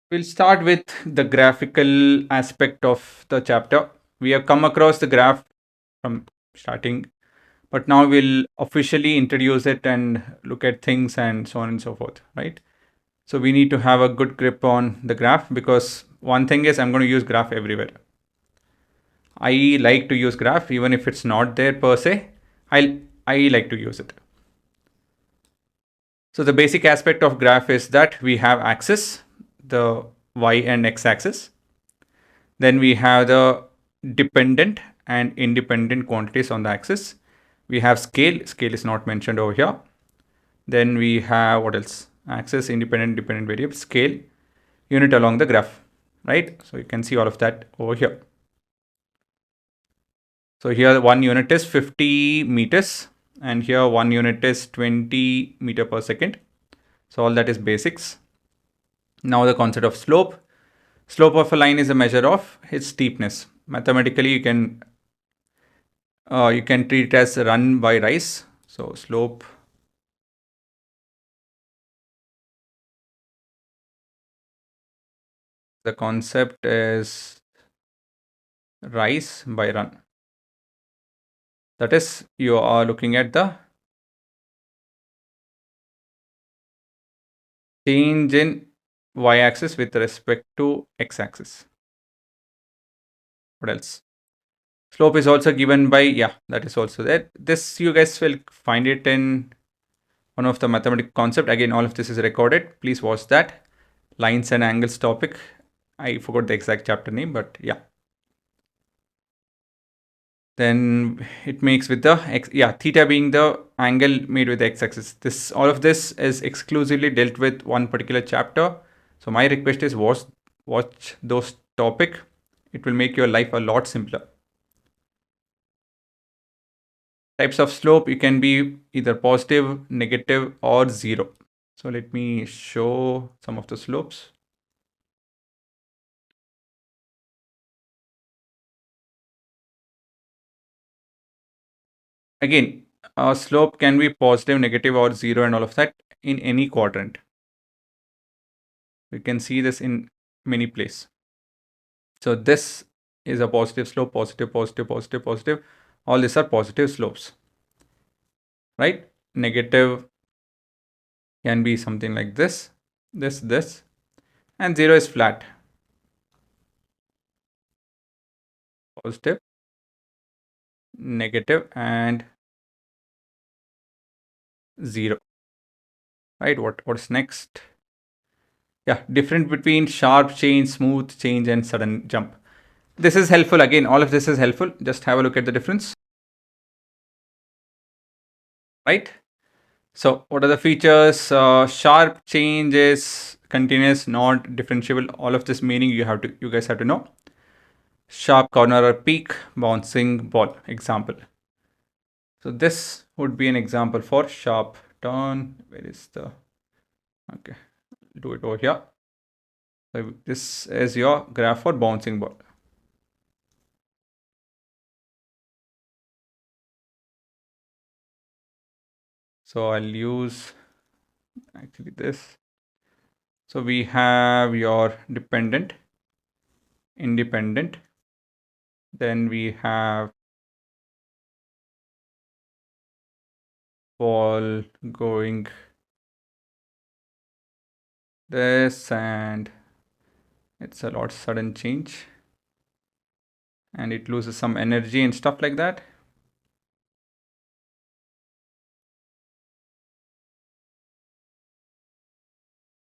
We'll start with the graphical aspect of the chapter. We have come across the graph from starting, but now we'll officially introduce it and look at things and so on and so forth, right? So we need to have a good grip on the graph, because one thing is I'm going to use graph everywhere. I like to use graph even if it's not there per se. I like to use it. So the basic aspect of graph is that we have axis, the y and x axis. Then we have the dependent and independent quantities on the axis. We have scale. Scale is not mentioned over here. Then we have what else? Axis, independent, dependent variable, scale, unit along the graph, right? So you can see all of that over here. So here one unit is 50 meters and here one unit is 20 meter per second. So all that is basics. Now the concept of slope. Slope of a line is a measure of its steepness. Mathematically, you can treat it as run by rise. So slope the concept is rise by run. That is, you are looking at the change in y-axis with respect to x-axis. What else? Slope is also given by, yeah, that is also there. This you guys will find it in one of the mathematical concept. Again, all of this is recorded. Please watch that. Lines and angles topic. I forgot the exact chapter name, but yeah. Then it makes with the x, yeah, theta being the angle made with the x-axis. This, all of this is exclusively dealt with one particular chapter. So my request is watch those topic. It will make your life a lot simpler. Types of slope, you can be either positive, negative, or zero. So let me show some of the slopes. Again, a slope can be positive, negative, or zero, and all of that in any quadrant. We can see this in many places. So this is a positive slope, positive, positive, positive, positive. All these are positive slopes, right? Negative can be something like this, and zero is flat. Positive, negative, and zero, right? What's next? Yeah, difference between sharp change, smooth change, and sudden jump. This is helpful. Again, all of this is helpful. Just have a look at the difference, right? So what are the features? Sharp change is continuous, not differentiable. All of this meaning you guys have to know. Sharp corner or peak, bouncing ball. Example. So this would be an example for sharp turn. Where is the, okay, do it over here. So this is your graph for bouncing ball. So I'll use actually this. So we have your dependent, independent. Then we have ball going this, and it's a lot sudden change and it loses some energy and stuff like that.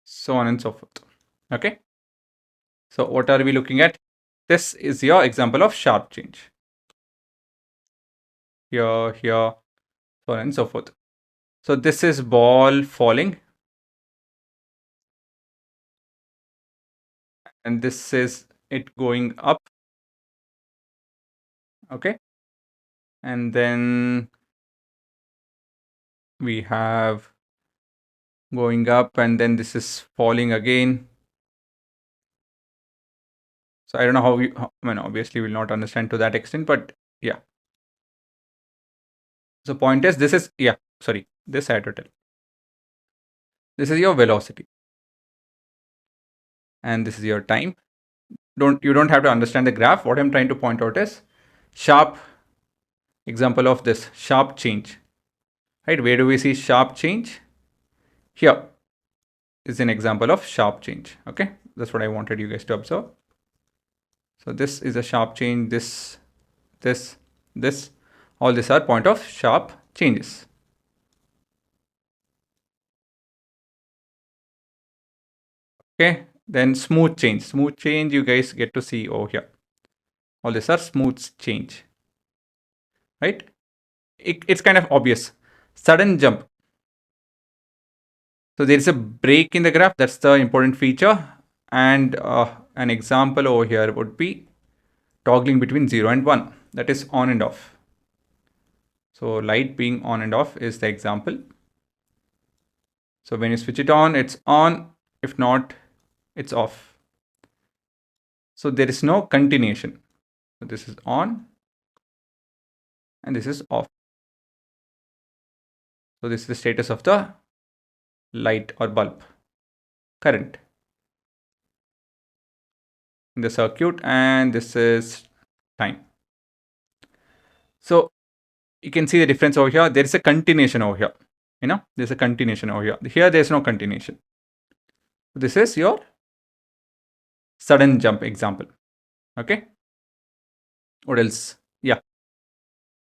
So on and so forth. Okay. So what are we looking at? This is your example of sharp change. Here, so on and so forth. So this is ball falling. And this is it going up. Okay. And then we have going up, and then this is falling again. So I don't know I mean, obviously we'll not understand to that extent, but yeah. So point is, this is, yeah, sorry, this I had to tell. This is your velocity. and this is your time. You don't have to understand the graph. What I'm trying to point out is sharp example of this sharp change, right? Where do we see sharp change? Here is an example of sharp change. Okay, that's what I wanted you guys to observe. So this is a sharp change. This, all these are point of sharp changes. Okay, then smooth change. Smooth change you guys get to see over here. All these are smooth change, right? It's kind of obvious. Sudden jump. So there is a break in the graph. That's the important feature. And an example over here would be toggling between 0 and 1. That is on and off. So light being on and off is the example. So when you switch it on, it's on. If not, it's off. So there is no continuation. So this is on and this is off. So this is the status of the light or bulb current in the circuit, and this is time. So you can see the difference over here. There is a continuation over here. There's a continuation over here. Here there's no continuation. This is your sudden jump example. Okay. What else? Yeah.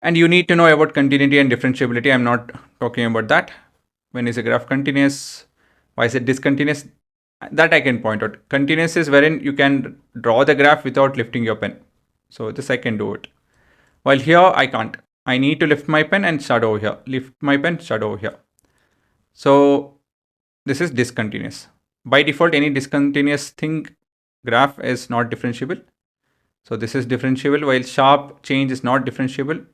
And you need to know about continuity and differentiability. I'm not talking about that. When is a graph continuous? Why is it discontinuous? That I can point out. Continuous is wherein you can draw the graph without lifting your pen. So this I can do it. While here I can't. I need to lift my pen and start over here. Lift my pen, start over here. So this is discontinuous. By default, any discontinuous graph is not differentiable. So this is differentiable, while sharp change is not differentiable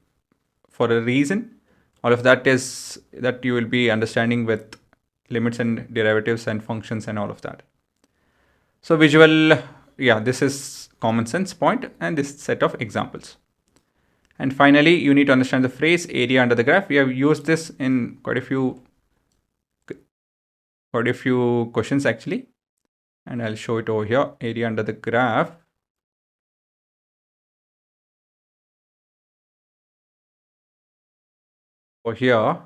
for a reason. All of that is that you will be understanding with limits and derivatives and functions and all of that. So visual, yeah, this is common sense point and this set of examples. And finally, you need to understand the phrase area under the graph. We have used this in quite a few questions actually. And I'll show it over here, area under the graph. Over here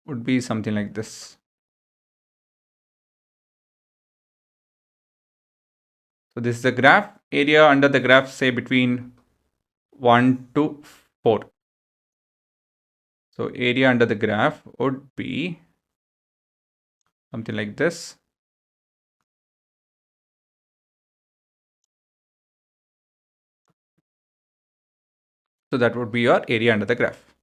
would be something like this. So this is the graph. Area under the graph, say between 1 to 4. So area under the graph would be something like this. So that would be your area under the graph.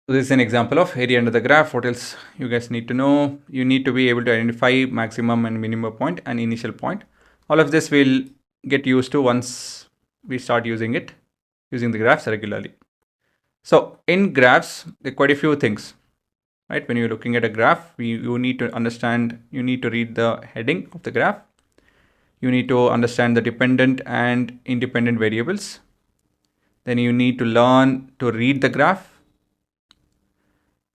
So this is an example of area under the graph. What else you guys need to know? You need to be able to identify maximum and minimum point and initial point. All of this will get used to once we start using the graphs regularly. So in graphs, there are quite a few things, right? When you're looking at a graph, you need to understand, you need to read the heading of the graph. You need to understand the dependent and independent variables. Then you need to learn to read the graph.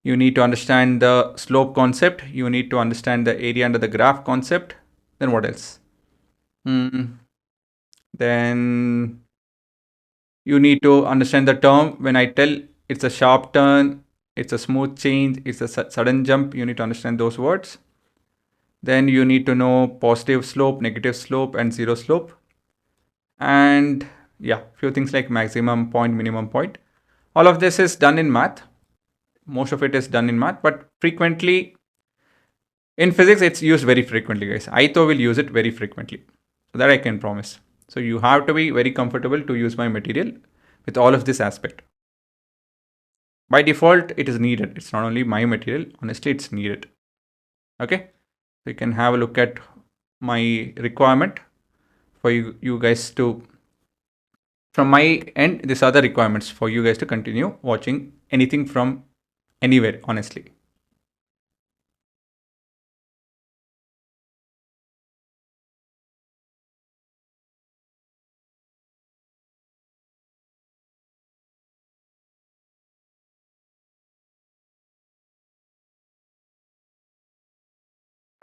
You need to understand the slope concept. You need to understand the area under the graph concept. Then what else? Then you need to understand the term. When I tell it's a sharp turn, it's a smooth change, it's a sudden jump, you need to understand those words. Then you need to know positive slope, negative slope, and zero slope. And yeah, few things like maximum point, minimum point. All of this is done in math. Most of it is done in math, but frequently in physics, it's used very frequently, guys. ITO will use it very frequently. So that I can promise. So you have to be very comfortable to use my material with all of this aspect. By default, it is needed. It's not only my material. Honestly, it's needed. Okay. So you can have a look at my requirement for you guys to, from my end, these are the requirements for you guys to continue watching anything from anywhere, honestly.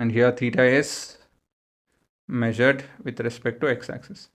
And here theta is measured with respect to x-axis.